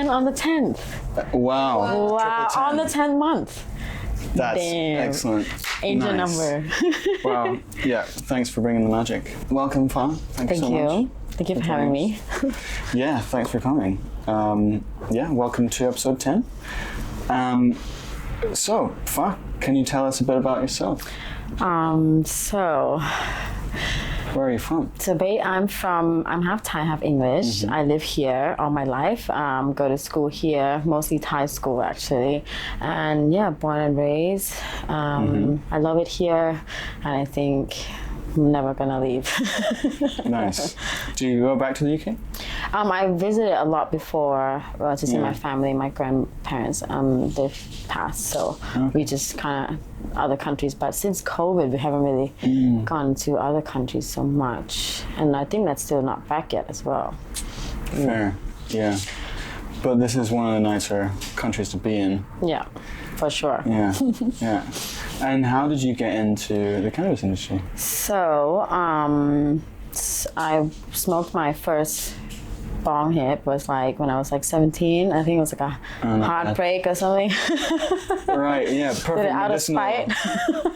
10 on the 10th. Wow. Wow, on the 10th month. That's Damn. excellent. Angel Nice. number. Wow. Yeah, thanks for bringing the magic. Welcome, Fah. Thank you so much. Thank you for having me. Yeah, thanks for coming. Welcome to episode 10. So, Fah, can you tell us a bit about yourself? Where are you from? So I'm half Thai, half English. I live here all my life. Go to school here, mostly Thai school actually. And yeah, born and raised. I love it here, and I think I'm never gonna leave. Nice. Do you go back to the UK? I visited a lot before to see my family. My grandparents, they've passed, so we just kind of other countries. But since COVID, we haven't really gone to other countries so much, and I think that's still not back yet as well. Fair, yeah. But this is one of the nicer countries to be in. Yeah, for sure. Yeah, yeah. And how did you get into the cannabis industry? So, I smoked my first bong hit was like when I was like 17. I think it was like a heartbreak or something. Right, yeah, perfect. Did it out of spite.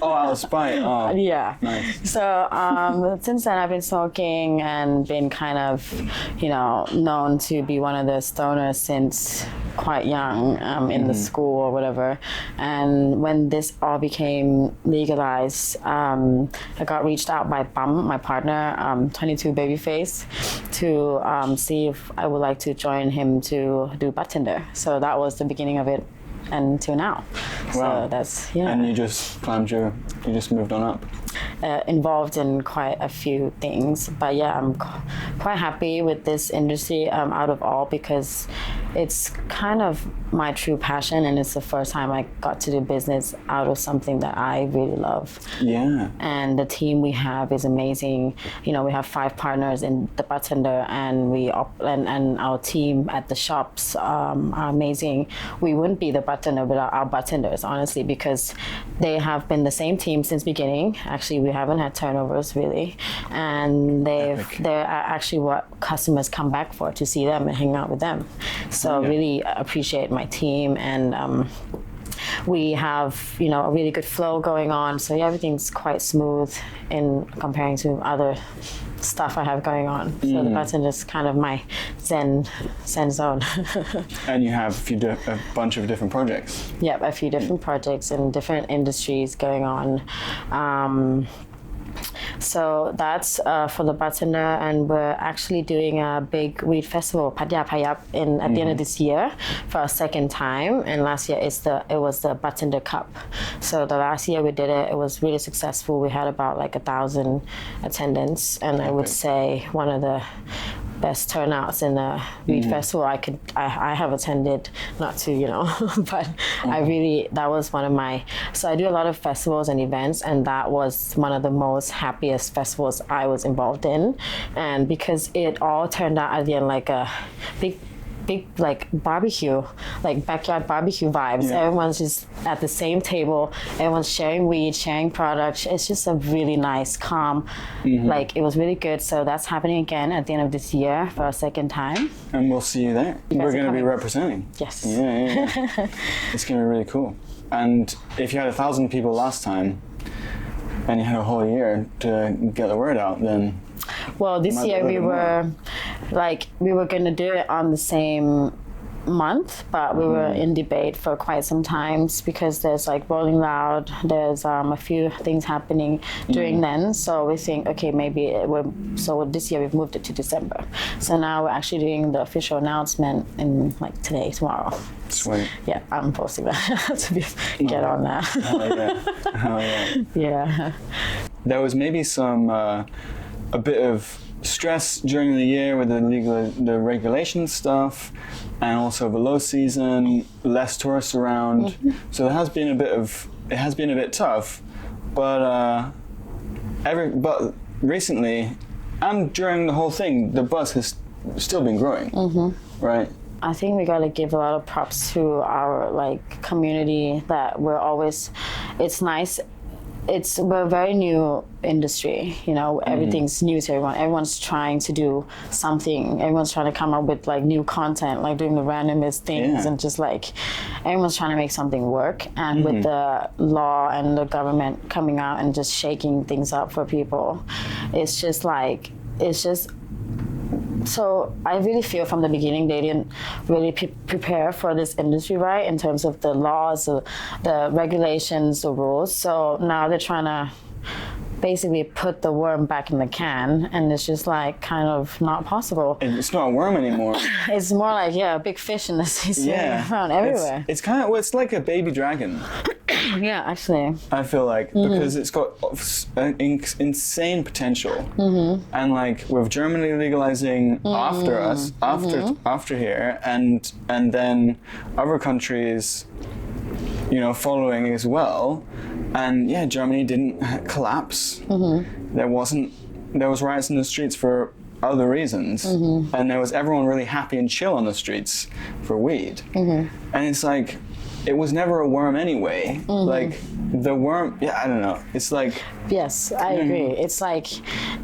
Oh, out of spite. Oh, yeah. Nice. So since then I've been smoking and been kind of, known to be one of the stoners since quite young in the school or whatever. And when this all became legalized, I got reached out by Bum, my partner, 22 Babyface, to see if I would like to join him to do Budtender. So that was the beginning of it until now. Wow. So that's, yeah. And you just you just moved on up. Involved in quite a few things, but yeah, I'm quite happy with this industry out of all, because it's kind of my true passion, and it's the first time I got to do business out of something that I really love. Yeah. And the team we have is amazing. We have 5 partners in the Budtender, and and our team at the shops are amazing. We wouldn't be the Budtender without our Budtenders, honestly, because they have been the same team since beginning. Actually, we haven't had turnovers really, and they're actually what customers come back for, to see them and hang out with them. So really appreciate my team, and we have a really good flow going on. So yeah, everything's quite smooth in comparing to other stuff I have going on. So the Budtender is kind of my zen zone. And you have a bunch of different projects. Yep, a few different projects in different industries going on. So that's for the Budtender, and we're actually doing a big weed festival, Pattaya at the end of this year for a second time. And last year it was the Budtender Cup. So the last year we did it, it was really successful. We had about like 1,000 attendance, and I would say one of the best turnouts in a weed festival I have attended, not to but that was one of my, so I do a lot of festivals and events, and that was one of the most happiest festivals I was involved in. And because it all turned out at the end like a big like barbecue, like backyard barbecue vibes. Everyone's just at the same table, everyone's sharing weed, sharing products. It's just a really nice, calm, like it was really good. So that's happening again at the end of this year for a second time. And we'll see you there. We're going to be representing. Yes. Yeah. It's going to be really cool. And if you had 1,000 people last time, and you had a whole year to get the word out, then... Well, this year we were going to do it on the same month, but we were in debate for quite some times, because there's like Rolling Loud, there's a few things happening during then. So we think, okay, maybe so this year we've moved it to December. So now we're actually doing the official announcement in like today, tomorrow. Sweet. Yeah, I'm posting that to get on that. Hell yeah. Yeah. There was maybe a bit of stress during the year with the regulation stuff, and also the low season, less tourists around. So it has been a bit tough, but recently and during the whole thing, the buzz has still been growing, right? I think we gotta give a lot of props to our community, that we're always, it's nice we're a very new industry, you know, everything's new to everyone. Everyone's trying to do something. Everyone's trying to come up with like new content, like doing the randomest things and just like everyone's trying to make something work. And with the law and the government coming out and just shaking things up for people, it's just so I really feel from the beginning they didn't really prepare for this industry, right, in terms of the laws, the regulations, the rules. So now they're trying to basically put the worm back in the can, and it's just like kind of not possible. It's not a worm anymore. It's more like a big fish in the sea swimming around everywhere. It's kind of, it's like a baby dragon. Yeah, actually. I feel like because it's got insane potential, and like with Germany legalizing after us, after here, and then other countries, you know, following as well, and Germany didn't collapse. There was riots in the streets for other reasons, and there was everyone really happy and chill on the streets for weed, and it's like. It was never a worm anyway. Like the worm, I don't know. It's like yes, I agree. It's like,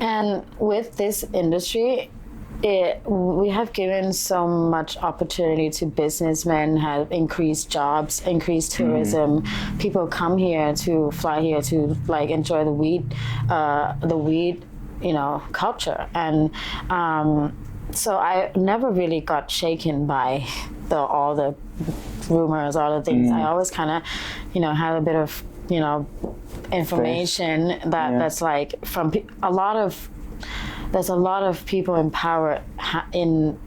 and with this industry, we have given so much opportunity to businessmen, have increased jobs, increased tourism. People come here to fly here to like enjoy the weed, you know, culture, and so I never really got shaken by all the rumors, all the things. I always kind of, you know, have a bit of, you know, information that's like from there's a lot of people in power in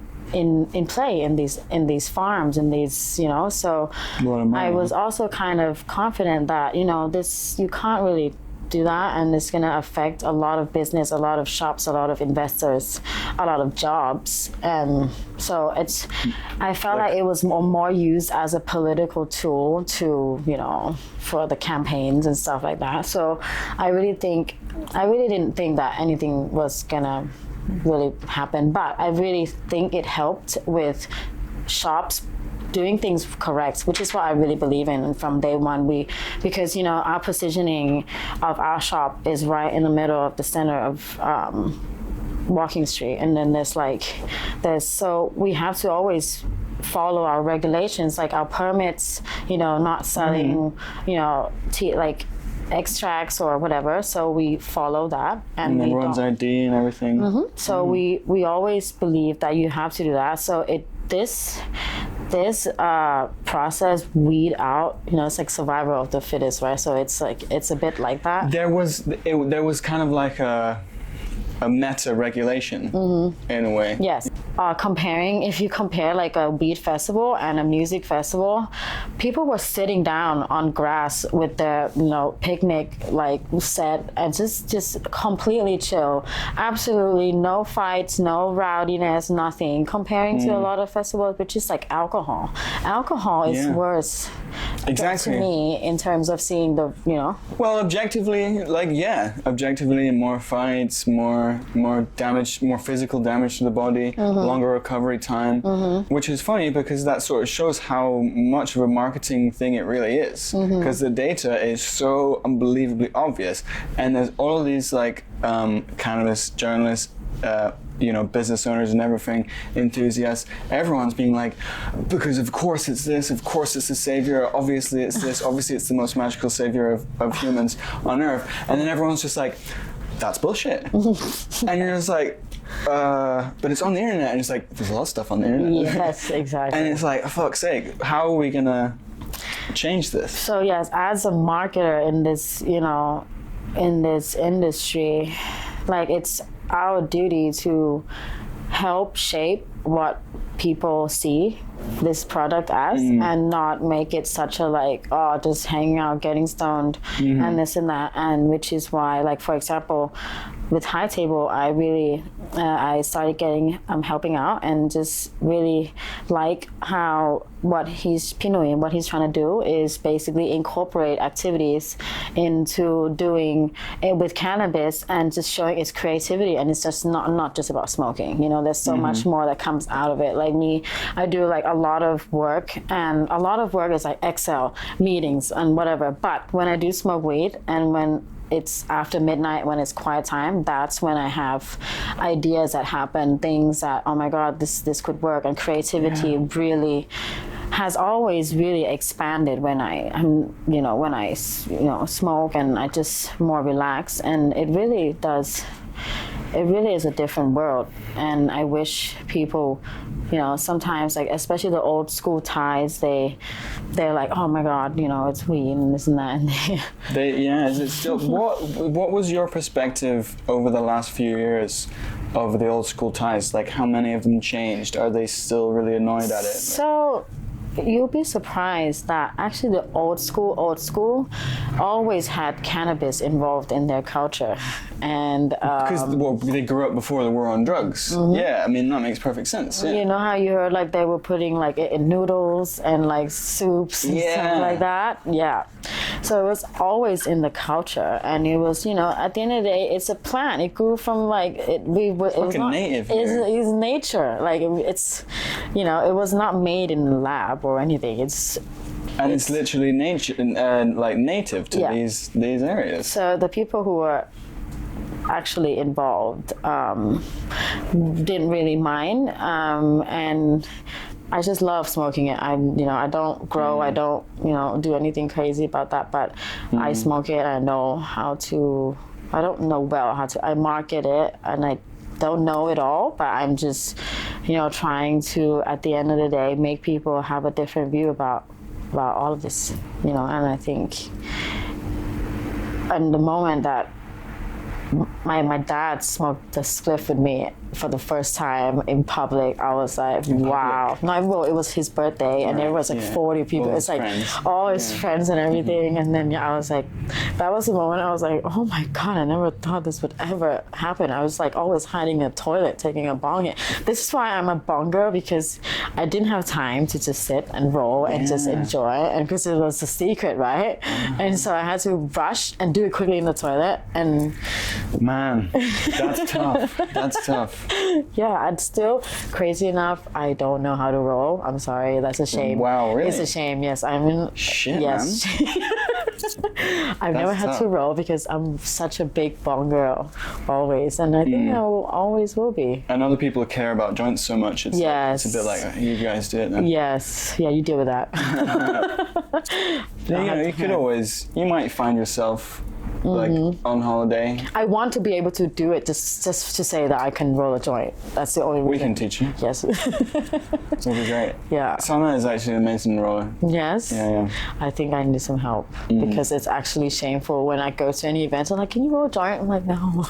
play in these farms, in these, you know. So I was also kind of confident that, you know, this, you can't really do that, and it's going to affect a lot of business, a lot of shops, a lot of investors, a lot of jobs. So I felt like it was more used as a political tool to, you know, for the campaigns and stuff like that. So I really didn't think that anything was gonna really happen, but I really think it helped with shops doing things correct, which is what I really believe in from day one. Because, you know, our positioning of our shop is right in the middle of the center of Walking Street, and then so we have to always follow our regulations, like our permits, you know, not selling, you know, like extracts or whatever. So we follow that, and everyone's ID and everything. So we always believe that you have to do that. So this process weed out, you know, it's like survival of the fittest, right? So it's like, it's a bit like that. There was kind of like a meta regulation in a way. Yes. If you compare like a weed festival and a music festival, people were sitting down on grass with their, you know, picnic like set, and just completely chill. Absolutely no fights, no rowdiness, nothing. Comparing to a lot of festivals, which is like alcohol. Alcohol is worse. Exactly. To me, in terms of seeing the, you know. Well, objectively, more fights, more damage, more physical damage to the body, longer recovery time, which is funny because that sort of shows how much of a marketing thing it really is, because the data is so unbelievably obvious, and there's all of these like cannabis journalists, you know, business owners and everything, enthusiasts, everyone's being like, because of course it's this, of course it's the savior, obviously it's this, obviously it's the most magical savior of humans on earth, and then everyone's just like, that's bullshit. And you're just like, but it's on the internet, and it's like, there's a lot of stuff on the internet. Yes, exactly. And it's like, for fuck's sake, how are we gonna change this? So yes, as a marketer in this, you know, in this industry, like it's our duty to help shape what people see this product as, and not make it such a like, oh, just hanging out, getting stoned, and this and that. And which is why, like, for example, with High Table, I really I started getting helping out, and just really like how what he's trying to do is basically incorporate activities into doing it with cannabis, and just showing its creativity. And it's just not just about smoking, you know, there's so much more that comes comes out of it. Like me, I do like a lot of work, and a lot of work is like Excel meetings and whatever. But when I do smoke weed, and when it's after midnight, when it's quiet time, that's when I have ideas that happen, things that, oh my God, this could work. And creativity really has always really expanded when I'm when I smoke, and I just more relaxed, and it really does. It really is a different world, and I wish people, sometimes, like especially the old school Thais, they're like, oh my God, it's weed and this and that. And Is it still? What was your perspective over the last few years of the old school Thais? Like, how many of them changed? Are they still really annoyed at it? So, you'll be surprised that actually the old school always had cannabis involved in their culture. And because they grew up before the war on drugs. Yeah, I mean, that makes perfect sense. Yeah. You know how you heard like they were putting like it in noodles and like soups and stuff like that? Yeah. So it was always in the culture, and it was, at the end of the day, it's a plant. It grew from like it was not native. It's nature. Like it's, it was not made in the lab or anything. It's literally nature, like native to these areas. So the people who were actually involved didn't really mind, and I just love smoking it. I don't grow, I don't do anything crazy about that, but I smoke it. I know how to. I don't know well how to. I market it, and I don't know it all, but I'm just trying to, at the end of the day, make people have a different view about all of this, and I think, and the moment that my dad smoked the spliff with me for the first time in public, I was like, wow. No, it was his birthday, and there was like 40 people. It's like all his friends and everything. And then I was like, that was the moment I was like, oh my God, I never thought this would ever happen. I was like always hiding in the toilet, taking a bong. This is why I'm a bong girl, because I didn't have time to just sit and roll and just enjoy it, and because it was a secret, right? And so I had to rush and do it quickly in the toilet. And man, that's tough. That's tough. Yeah, it's still crazy enough. I don't know how to roll. I'm sorry, that's a shame. Wow, really? It's a shame. Yes, I'm in. Shit, yes. Man. I've never had to roll because I'm such a big bong girl, always, and I think I always will be. And other people care about joints so much. It's it's a bit like, you guys do it then. Yes, yeah, you deal with that. You might find yourself like on holiday. I want to be able to do it just to say that I can roll a joint. That's the only reason. We can teach you. Yes. It'll be great. Yeah. Sana is actually an amazing roller. Yes. Yeah. I think I need some help because it's actually shameful when I go to any event. I'm like, can you roll a joint? I'm like, no.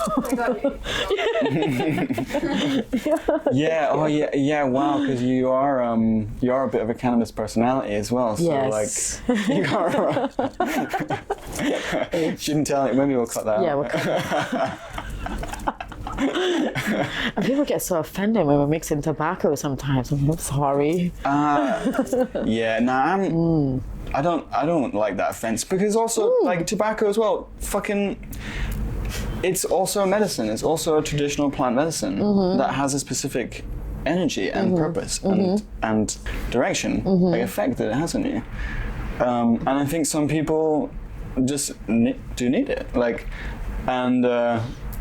Yeah. Oh yeah. Yeah. Wow. Because you are a bit of a cannabis personality as well. So yes. like you are. Shouldn't tell it. Maybe we'll cut that out. Yeah, we'll cut that. And people get so offended when we're mixing tobacco sometimes. I'm sorry. Yeah, nah, I don't like that offense, because also like tobacco as well, it's also a medicine. It's also a traditional plant medicine that has a specific energy and purpose and direction, like effect that it has on you. And I think some people just do need it,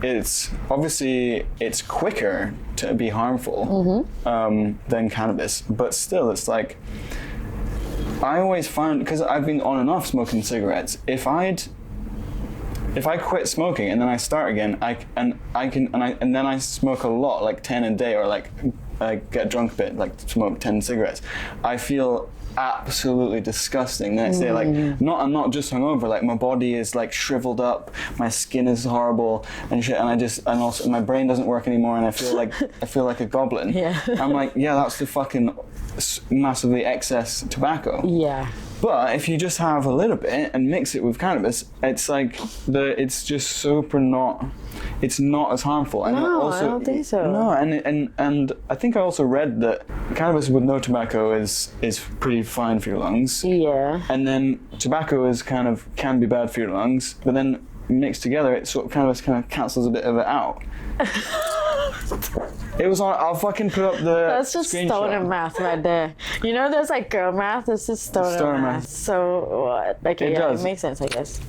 it's obviously it's quicker to be harmful than cannabis, but still it's like, I always find, because I've been on and off smoking cigarettes, if I quit smoking and then I start again, and then I smoke a lot, like 10 a day, or like I get drunk a bit, like smoke 10 cigarettes, I feel absolutely disgusting the next day. Like, I'm not just hungover, like my body is like shriveled up, my skin is horrible and shit, and also my brain doesn't work anymore, and I feel like a goblin. Yeah. I'm like, yeah, that's the fucking massively excess tobacco. Yeah. But if you just have a little bit and mix it with cannabis, it's like it's just super it's not as harmful. And no, also, I don't think so. No, and I think I also read that cannabis with no tobacco is pretty fine for your lungs. Yeah. And then tobacco can be bad for your lungs, but then mixed together, cannabis kind of cancels a bit of it out. It was on. I'll fucking put up the That's just screenshot. stoner math right there. You know, there's like girl math. This is stoner math. So what? Like, It does. It makes sense, I guess.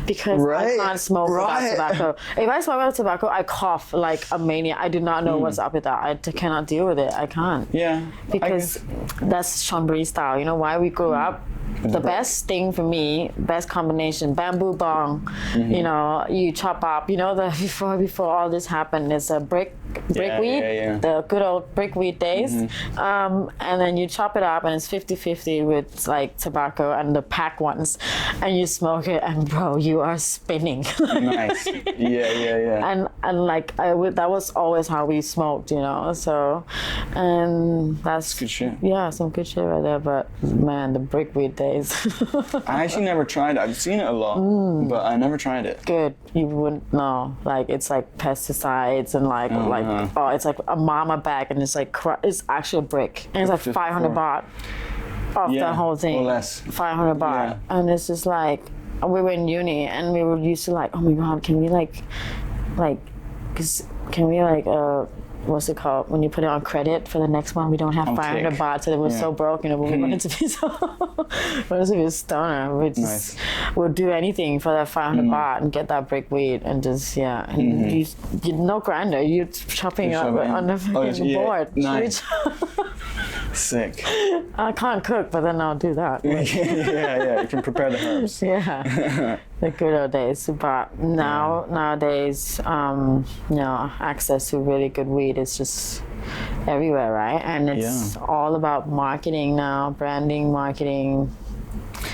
Because Right, I can't smoke without tobacco. If I smoke without tobacco, I cough like a maniac. I do not know what's up with that. I cannot deal with it. I can't. Yeah. Because that's Chonburi style. You know why we grew up? The best thing for me, best combination, bamboo bong. You know, you chop up. You know, the before all this happened, it's a brick weed, the good old brick weed days. And then you chop it up, and it's 50-50 with like tobacco and the pack ones, and you smoke it, and bro, you are spinning. Nice. Yeah. And like that was always how we smoked, you know. So, and that's good shit. Yeah, some good shit right there. But man, the brick weed days. I actually never tried it. I've seen it a lot, but I never tried it. Good. You wouldn't know. Like it's like pesticides and it's like a mama bag, and it's like it's actually a brick, and it's like 500 baht off the whole thing. Or less. 500 baht, and it's just like we were in uni, and we were used to like, oh my god, can we what's it called when you put it on credit for the next one? We don't have 500 baht, so it was so broke, you know. But we wanted to be a stoner. We just would do anything for that 500 baht and get that brick weed and just and you no grinder, you're chopping up on the fucking board. Nice. Sick. I can't cook, but then I'll do that. Yeah. You can prepare the herbs. Yeah. The good old days, but nowadays, access to really good weed is just everywhere, right? And it's all about marketing now, branding, marketing.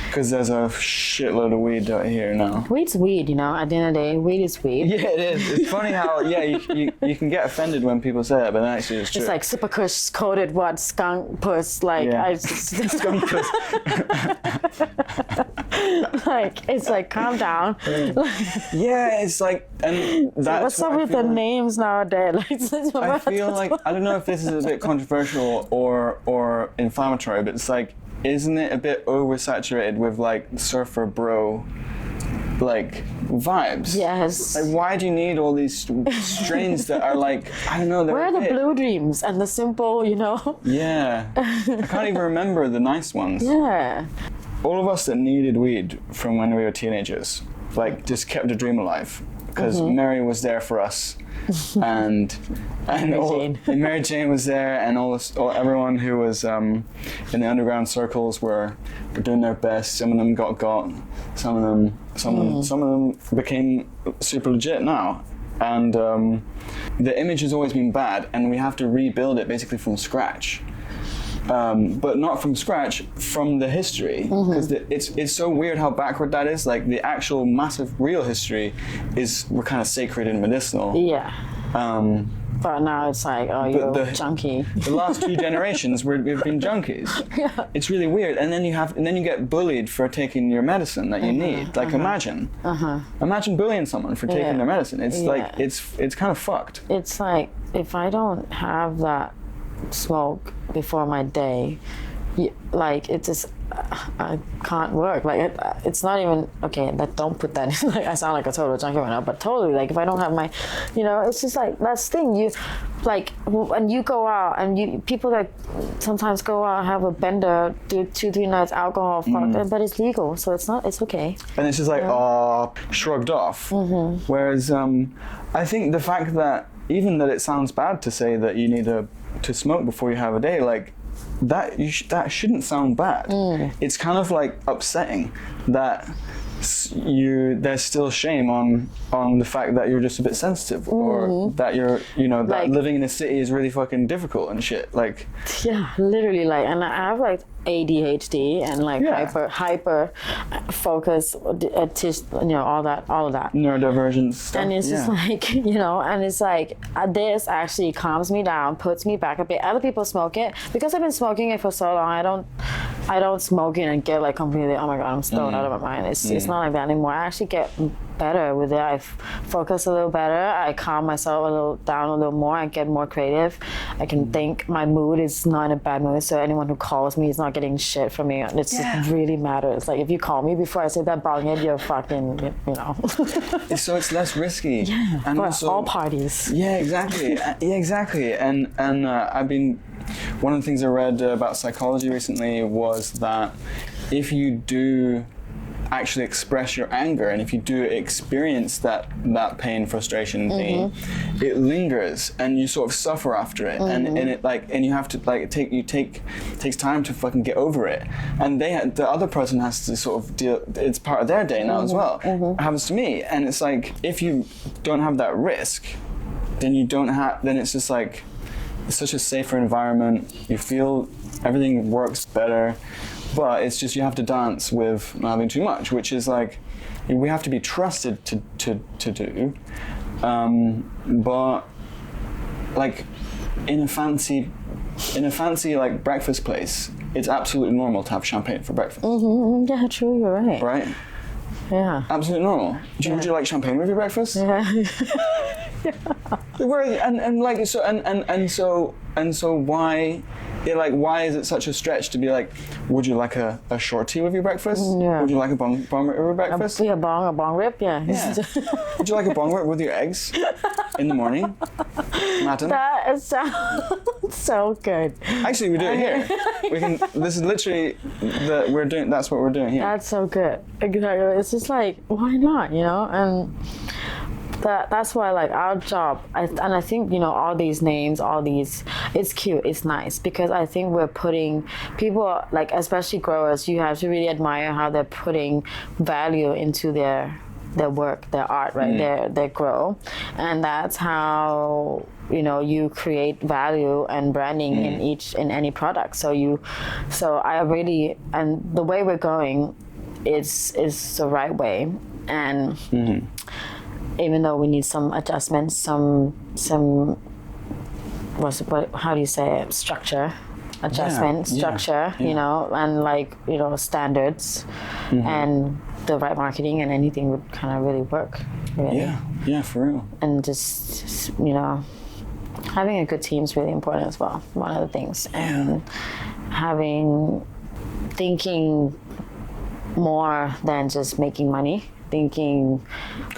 Because there's a shitload of weed out here now. Weed's weed, you know. At the end of the day, weed is weed. Yeah, it is. It's funny how you can get offended when people say it, but actually it's true. It's like super kush coated skunk puss, like skunk puss. Like it's like calm down. It's like, and that's what's up with the names nowadays? I feel like, I don't know if this is a bit controversial or inflammatory, but it's like, isn't it a bit oversaturated with like surfer bro like vibes? Yes. Like, why do you need all these strains that are like, I don't know, where are the blue dreams and the simple, you know? Yeah. I can't even remember the nice ones. Yeah. All of us that needed weed from when we were teenagers, like, just kept the dream alive. Because Mary was there for us, and Mary Jane was there, and everyone who was in the underground circles were doing their best. Some of them got, some of them became super legit now, and the image has always been bad, and we have to rebuild it basically from scratch. But not from scratch, from the history, because it's so weird how backward that is. Like the actual massive real history we're kind of sacred and medicinal. Yeah. But now it's like, oh, you're a junkie. The last few generations we've been junkies. Yeah. It's really weird, and then you get bullied for taking your medicine that you need. Like imagine bullying someone for taking their medicine. It's like it's kind of fucked. It's like if I don't have that smoke before my day, like it just I can't work. Like it's not even okay. That don't put that in. Like I sound like a total junkie right now, but totally. Like if I don't have my, it's just like that's the thing. You like when you go out and people that sometimes go out have a bender, do 2-3 nights alcohol, but it's legal, so it's okay. And it's just like shrugged off. Whereas I think the fact that even that it sounds bad to say that you need to smoke before you have a day, like that shouldn't sound bad. It's kind of like upsetting that there's still shame on the fact that you're just a bit sensitive, or that you're that like, living in a city is really fucking difficult and shit. Like literally, like, and I have like ADHD and like hyper focus, all of that neurodivergent stuff. And it's just like and it's like this actually calms me down, puts me back a bit. Other people smoke it because I've been smoking it for so long. I don't smoke it and get like completely, oh my god, I'm stoned out of my mind. It's not like that anymore. I actually get better with it. I focus a little better. I calm myself a little down a little more. I get more creative. I can think. My mood is not in a bad mood, so anyone who calls me is not getting shit from me. It just really matters. Like if you call me before I say that bong hit, you're fucking, you know. So it's less risky. Yeah, and for also, all parties. Yeah, exactly. Exactly. And I've been. One of the things I read about psychology recently was that if you do actually express your anger, and if you do experience that pain, frustration thing, it lingers and you sort of suffer after it, and it like, and you have to like takes time to fucking get over it, and the other person has to sort of deal. It's part of their day now as well. It happens to me, and it's like if you don't have that risk, then you don't have. Then it's just like it's such a safer environment. You feel everything works better. But it's just you have to dance with not having too much, which is like we have to be trusted to do. But like in a fancy like breakfast place, it's absolutely normal to have champagne for breakfast. Yeah, true. You're right. Right? Yeah. Absolutely normal. Would you like champagne with your breakfast? Yeah. So why? Yeah, like, why is it such a stretch to be like, would you like a short tea with your breakfast? Yeah. Would you like a bong rib with your breakfast? A bong rib, yeah. Would you like a bong rib with your eggs in the morning? Martin? That sounds so good. Actually, we do it here. This is literally, that's what we're doing here. That's so good. Exactly. It's just like, why not, you know? And that's why, like, our job, and I think, you know, all these names, it's cute, it's nice, because I think we're putting people, like, especially growers, you have to really admire how they're putting value into their work, their art, right? Their grow, and that's how, you know, you create value and branding in any product. So I really, and the way we're going is the right way, and even though we need some adjustments, how do you say it? Structure, you know, and like, you know, standards, and the right marketing, and anything would kind of really work. Really. Yeah, for real. And just, you know, having a good team is really important as well. One of the things, and thinking more than just making money. Thinking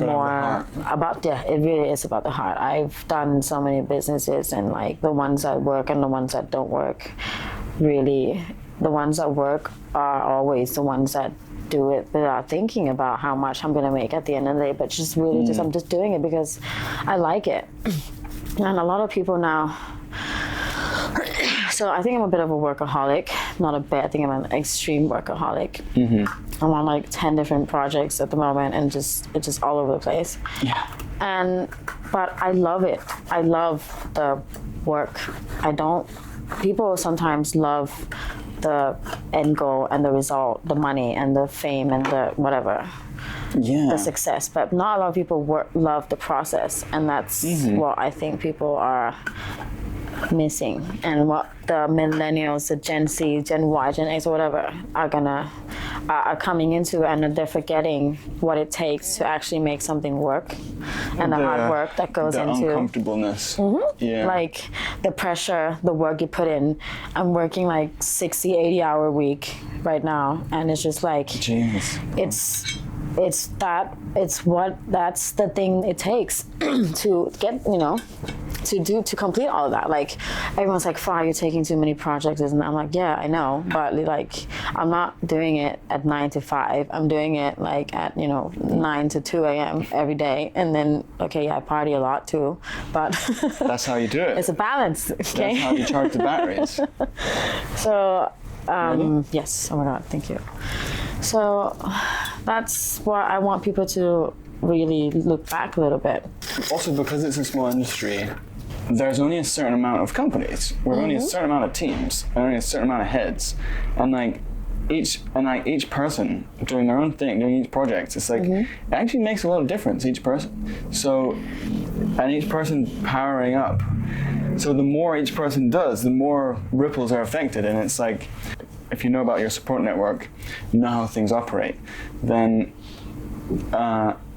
more about, it really is about the heart. I've done so many businesses, and like the ones that work and the ones that don't work, really, the ones that work are always the ones that do it without thinking about how much I'm going to make at the end of the day, but just really I'm just doing it because I like it. And a lot of people now, so I think I'm a bit of a workaholic. Not a bit, I think I'm an extreme workaholic. I'm on like 10 different projects at the moment, and it's just all over the place. Yeah. But I love it. I love the work. People sometimes love the end goal and the result, the money and the fame and the whatever. Yeah. The success, but not a lot of people love the process, and that's what I think people are missing, and what the millennials, the Gen Z, Gen Y, Gen X, or whatever are coming into, and they're forgetting what it takes to actually make something work, and the hard work that goes into uncomfortableness. Yeah, like the pressure, the work you put in. I'm working like 60-80 hour week right now, and it's just like, jeez, that's the thing it takes to get, you know, to complete all of that. Like, everyone's like, Fah, you're taking too many projects, and I'm like, yeah, I know, but like, I'm not doing it at 9 to 5. I'm doing it like at, you know, 9 to 2 a.m. every day, and then I party a lot too, but that's how you do it. It's a balance. Okay, that's how you charge the batteries. So really? Yes, oh my god, thank you. So that's why I want people to really look back a little bit. Also, because it's a small industry, there's only a certain amount of companies, with only a certain amount of teams, and only a certain amount of heads, and each person doing their own thing, doing each project, it's like it actually makes a lot of difference, each person. So, and each person powering up. So the more each person does, the more ripples are affected, and it's like, if you know about your support network, you know how things operate, then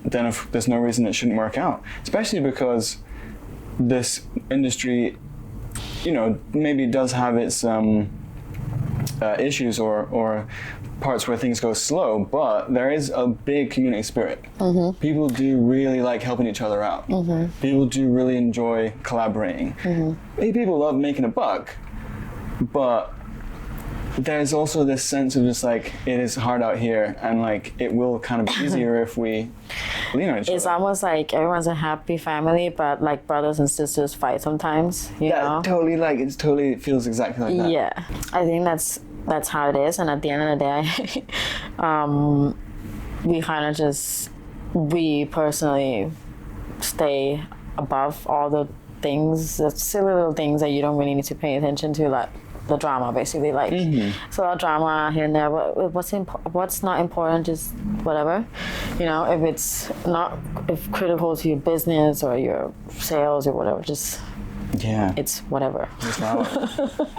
then there's no reason it shouldn't work out. Especially because this industry, you know, maybe does have its issues or parts where things go slow, but there is a big community spirit. Mm-hmm. People do really like helping each other out. Mm-hmm. People do really enjoy collaborating. Mm-hmm. People love making a buck, but there's also this sense of just like, it is hard out here, and like it will kind of be easier if we lean on each other. It's almost like everyone's a happy family, but like brothers and sisters fight sometimes, you know? Totally, like it feels exactly like that. Yeah, I think that's how it is, and at the end of the day, we kind of just, we personally stay above all the things, the silly little things that you don't really need to pay attention to, like the drama, basically. Like, so a drama here and there, what's not important, just whatever, you know. If critical to your business or your sales or whatever, just it's whatever.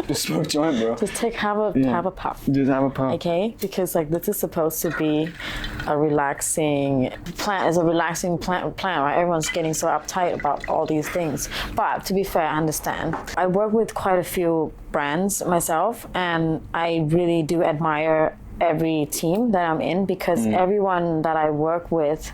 Just smoke joint, bro. Just have a puff. Just have a puff. Okay, because like this is supposed to be a relaxing plant. It's a relaxing plant, right? Everyone's getting so uptight about all these things. But to be fair, I understand. I work with quite a few brands myself, and I really do admire every team that I'm in, because everyone that I work with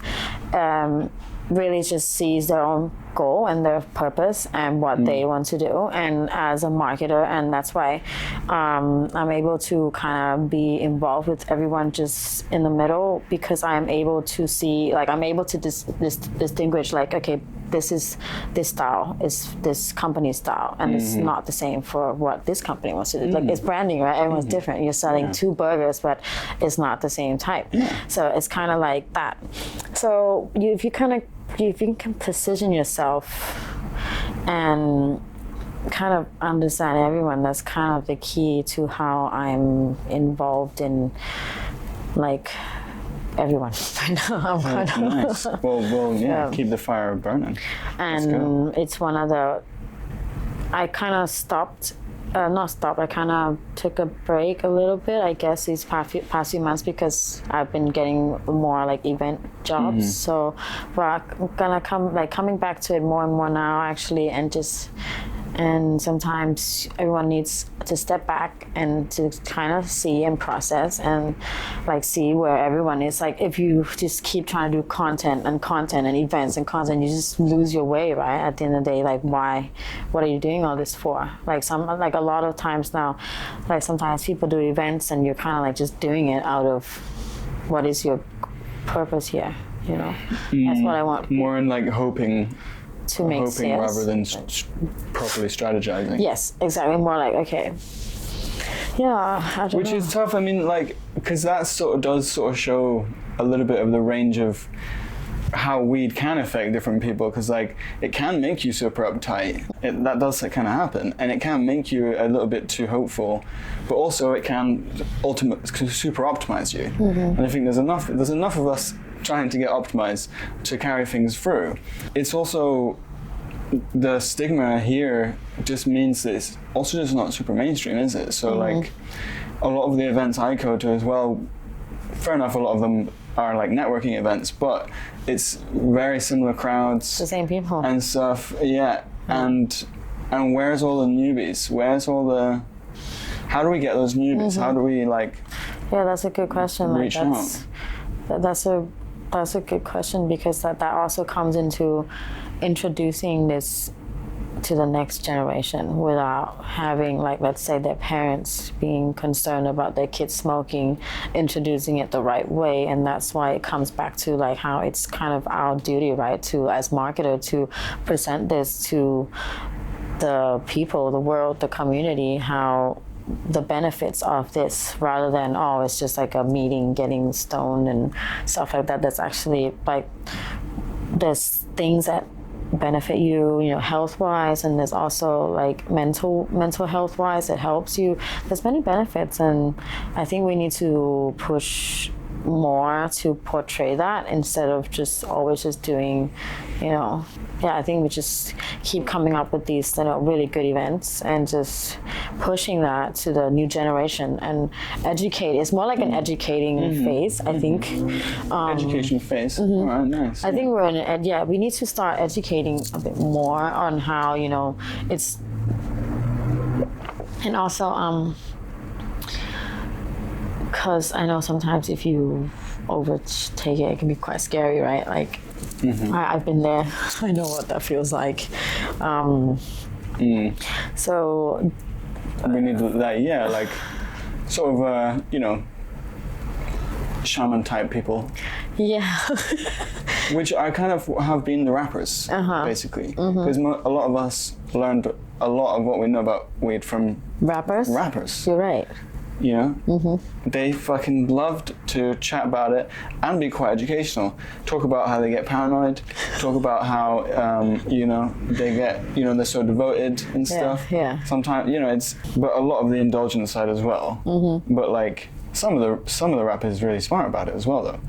really just sees their own goal and their purpose and what they want to do, and as a marketer, and that's why I'm able to kind of be involved with everyone just in the middle, because I'm able to see, like I'm able to distinguish, like, okay, this style is this company's style, and it's not the same for what this company wants to do. Like, it's branding, right? Everyone's different. You're selling 2 burgers, but it's not the same type. So it's kind of like that. So if you can position yourself and kind of understand everyone, that's kind of the key to how I'm involved in, like, everyone right now. Nice. Well, keep the fire burning. And it's one of the, I kind of I kind of took a break a little bit, I guess, these past few months, because I've been getting more like event jobs. So, but I'm gonna coming back to it more and more now, actually, and sometimes everyone needs to step back and to kind of see and process and like see where everyone is. Like, if you just keep trying to do content and events and content, you just lose your way, right? At the end of the day, like, why? What are you doing all this for? Like a lot of times now, like sometimes people do events and you're kind of like just doing it out of what is your purpose here, you know? That's what I want. More in like hoping sales, rather than properly strategizing. Yes, exactly. More like, okay, I don't know. Which is tough. I mean, like, because that does show a little bit of the range of how weed can affect different people. Because like, it can make you super uptight. That does kind of happen, and it can make you a little bit too hopeful. But also, it can super optimize you. And I think there's enough of us trying to get optimized to carry things through. It's also, the stigma here just means that it's also just not super mainstream, is it? So like, a lot of the events I go to as well, fair enough, a lot of them are like networking events, but it's very similar crowds, the same people and stuff. And where's all the newbies? How do we get those newbies? How do we like that's a good question. Reach out? That's a good question, because that also comes into introducing this to the next generation without having, like, let's say their parents being concerned about their kids smoking, introducing it the right way. And that's why it comes back to like how it's kind of our duty, right, to as marketer to present this to the people, the world, the community, how the benefits of this, rather than it's just like a meeting, getting stoned and stuff like that. That's actually like, there's things that benefit you, health wise, and there's also like mental health wise, it helps you. There's many benefits, and I think we need to push more to portray that instead of just always just doing, I think we just keep coming up with these really good events and just pushing that to the new generation and educate. It's more like an educating phase, I think. Education phase. All right, nice. I think we're in we need to start educating a bit more on how, it's, and also, because I know sometimes if you overtake it, it can be quite scary, right? Like, I've been there. I know what that feels like. So we need that, like sort of, shaman type people. Yeah. Which I kind of have been the rappers, basically. Because a lot of us learned a lot of what we know about weed from rappers. You're right. They fucking loved to chat about it and be quite educational. Talk about how they get paranoid. Talk about how they get they're so devoted and stuff. Yeah. Sometimes but a lot of the indulgent side as well. But like some of the rappers are really smart about it as well though.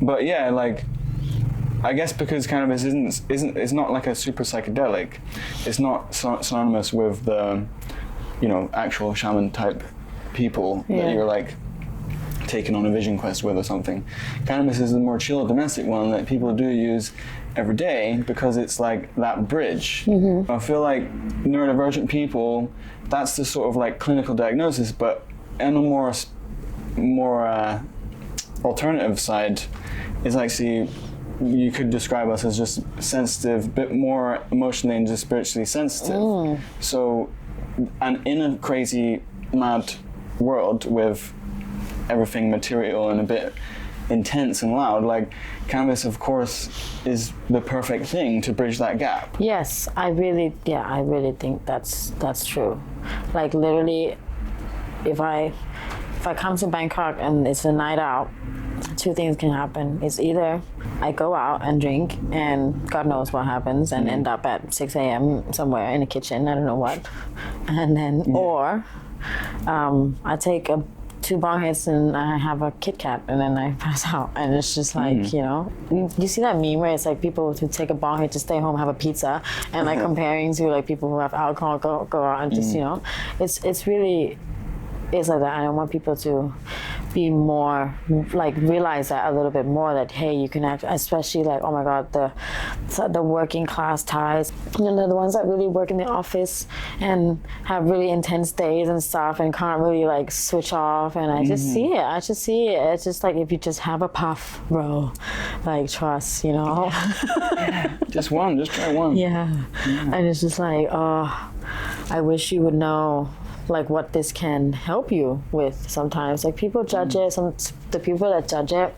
But yeah, like I guess because cannabis it's not like a super psychedelic. It's not synonymous with the actual shaman type people that you're like taking on a vision quest with or something. Cannabis is the more chill domestic one that people do use every day because it's like that bridge. I feel like neurodivergent people, that's the sort of like clinical diagnosis, but on a more alternative side is actually you could describe us as just sensitive, bit more emotionally and just spiritually sensitive. So, and in a crazy, mad world with everything material and a bit intense and loud, like cannabis, of course, is the perfect thing to bridge that gap. Yes, I really think that's true. Like literally, if I come to Bangkok and it's a night out, two things can happen. It's either I go out and drink and God knows what happens and end up at 6 a.m. somewhere in the kitchen, I don't know what. And then, or I take 2 bong hits and I have a Kit Kat and then I pass out. And it's just like, you see that meme where it's like people who take a bong hit to stay home, have a pizza, and like comparing to like people who have alcohol, go out and just, it's really, it's like that. I don't want people to be more, like realize that a little bit more that, hey, you can act, especially like, oh my God, the working class ties, the ones that really work in the office and have really intense days and stuff and can't really like switch off. And I just see it. It's just like, if you just have a puff, bro, like trust, Yeah. Just try one. Yeah. And it's just like, oh, I wish you would know like what this can help you with sometimes. Like people judge it, the people that judge it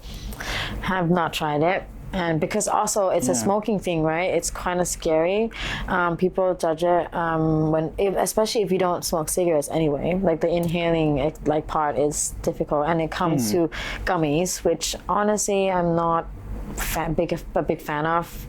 have not tried it. And because also it's a smoking thing, right? It's kind of scary. People judge it especially if you don't smoke cigarettes anyway. Like the inhaling like part is difficult, and it comes to gummies, which honestly I'm not a big fan of,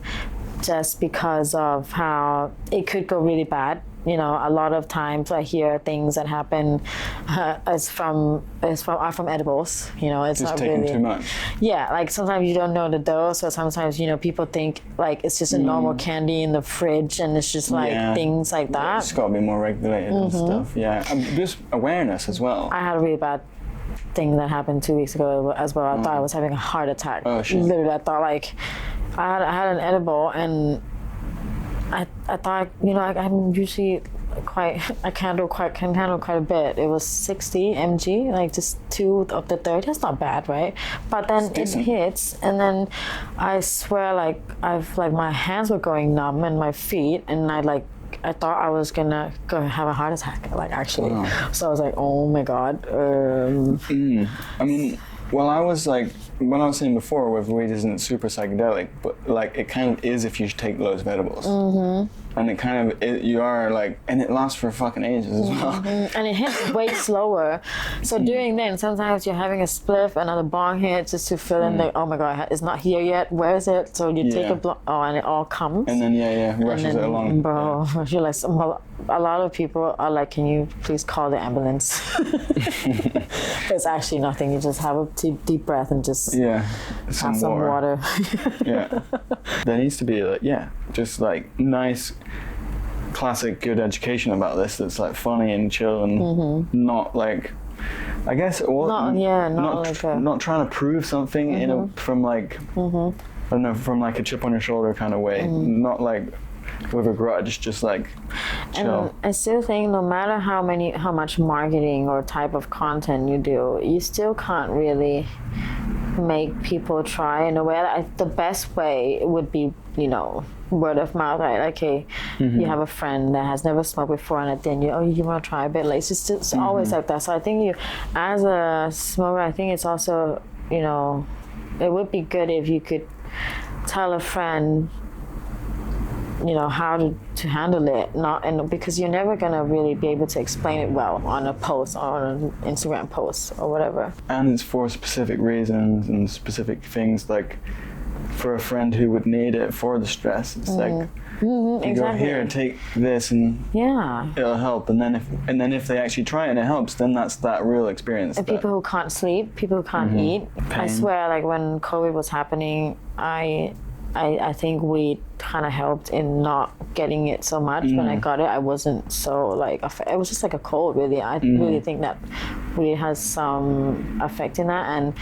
just because of how it could go really bad. A lot of times I hear things that happen are from edibles. It's just not taking really too much. Yeah, like sometimes you don't know the dose, or sometimes people think like it's just a normal candy in the fridge, and it's just like things like that. It's got to be more regulated and stuff. Yeah, just awareness as well. I had a really bad thing that happened 2 weeks ago as well. I thought I was having a heart attack. Oh shit! Literally, I thought like I had an edible and. I thought, I'm usually I can handle quite a bit. It was 60 mg, like just 2 of the 30. That's not bad, right? But then it hits, and then I swear, like my hands were going numb and my feet, and I thought I was gonna go have a heart attack, like actually. Wow. So I was like, oh my God. I mean, well, I was like, when I was saying before, with weed isn't super psychedelic, but like it kind of is if you take loads of edibles. And it kind of, you are like, and it lasts for fucking ages as well. And it hits way slower. So during then, sometimes you're having a spliff, another bong hit, just to fill in the, oh my God, it's not here yet, where is it? So you take a and it all comes. And then, rushes it along. Bro, you're like, a lot of people are like, can you please call the ambulance? It's actually nothing. You just have a deep breath and just Yeah. have some water. Yeah. There needs to be just like nice, classic good education about this that's like funny and chill and not like, I guess not trying to prove something from like I don't know, from like a chip on your shoulder kind of way, not like with a grudge, just like chill. And I still think no matter how much marketing or type of content you do, you still can't really make people try in a way. The best way would be, word of mouth, right? Like, hey, you have a friend that has never smoked before, and then you want to try a bit. Like, it's always like that. So I think as a smoker, I think it's also, it would be good if you could tell a friend, how to handle it, because you're never gonna really be able to explain it well on a post or on an Instagram post or whatever. And it's for specific reasons and specific things, like for a friend who would need it for the stress. It's like you go here, take this, and it'll help. And then if they actually try it and it helps, then that's that real experience. And people who can't sleep, people who can't eat. Pain. I swear, like when COVID was happening, I think weed kind of helped in not getting it so much. When I got it, I wasn't so like, it was just like a cold, really. I really think that weed has some effect in that. And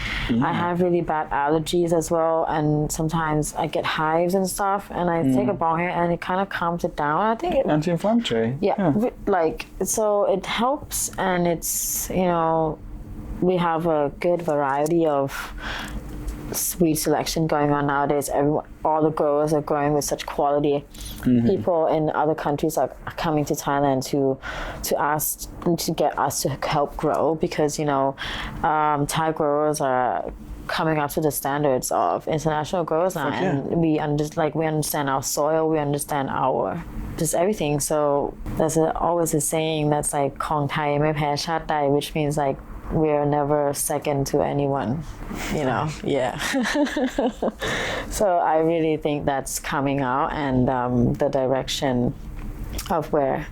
I have really bad allergies as well. And sometimes I get hives and stuff. And I take a bong hit and it kind of calms it down. I think anti-inflammatory. Yeah. Like, so it helps. And it's, we have a good variety of weed selection going on nowadays. All the growers are growing with such quality. People in other countries are coming to Thailand to get us to help grow, because Thai growers are coming up to the standards of international growers now, and we understand our soil, we understand our just everything. So there's always a saying that's like "Kong Thaiไม่แพ้ชาติใด," which means like we're never second to anyone, yeah. So I really think that's coming out, and the direction of where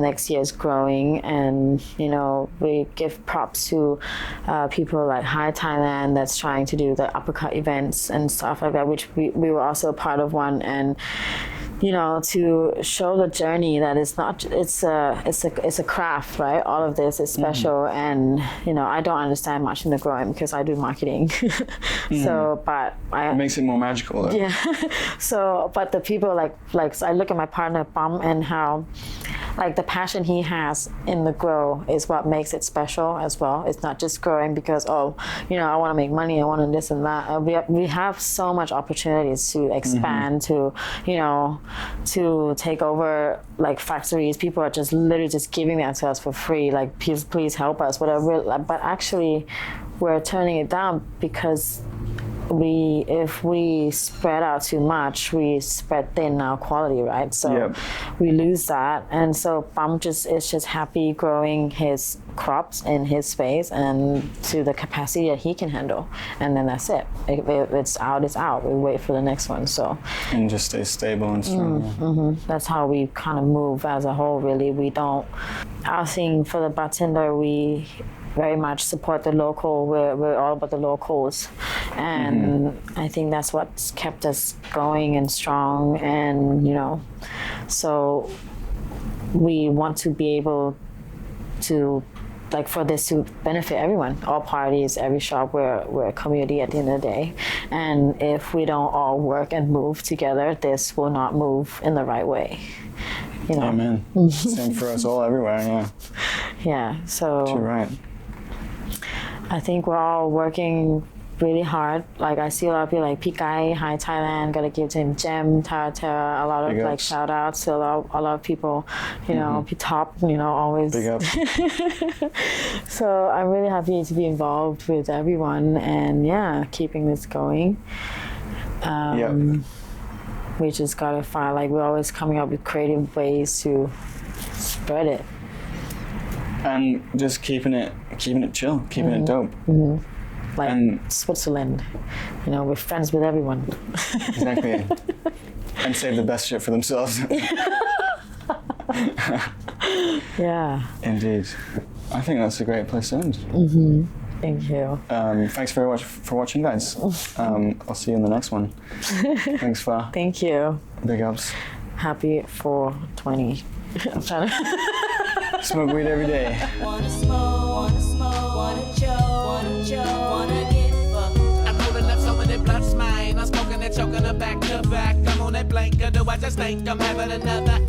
next year is growing. And we give props to people like Hi Thailand that's trying to do the uppercut events and stuff like that, which we were also a part of one. And to show the journey that it's a craft, right? All of this is special. And I don't understand much in the growing because I do marketing. So but it makes it more magical though. Yeah. So but the people like so I look at my partner Bum, and how like the passion he has in the grow is what makes it special as well. It's not just growing because I want to make money, I want to this and that. We have so much opportunities to expand, to take over like factories. People are just literally just giving that to us for free, like please help us, whatever. But actually we're turning it down because if we spread out too much, we spread thin our quality, right? So we lose that. And so Bum is just happy growing his crops in his space and to the capacity that he can handle. And then that's it. If it's out, it's out. We wait for the next one. So and just stay stable and strong. That's how we kind of move as a whole, really. We don't, I think for the Budtender, we very much support the local. We're all about the locals, and I think that's what's kept us going and strong. And so we want to be able to, like, for this to benefit everyone, all parties, every shop. We're a community at the end of the day, and if we don't all work and move together, this will not move in the right way. Amen. Same for us all everywhere. Yeah. So you're right. I think we're all working really hard. Like I see a lot of people like Pikai, Hi Thailand, gotta give to him Gem, Tara, a lot of like shout outs to a lot of people, Top, always. Big up. So I'm really happy to be involved with everyone and keeping this going. We just gotta find, like, we're always coming up with creative ways to spread it. And just keeping it chill, keeping it dope. Like Switzerland, we're friends with everyone. Exactly. And save the best shit for themselves. Yeah. Indeed. I think that's a great place to end. Thank you. Thanks very much for watching, guys. I'll see you in the next one. Thanks, Fah. Thank you. Big ups. Happy 420. I'm trying to. Smoke weed every day. Wanna smoke, wanna choke, wanna get fucked. I'm rolling up some of that blood's mine. I'm smoking and choking her back to back. I'm on that blank, or do I just think I'm having another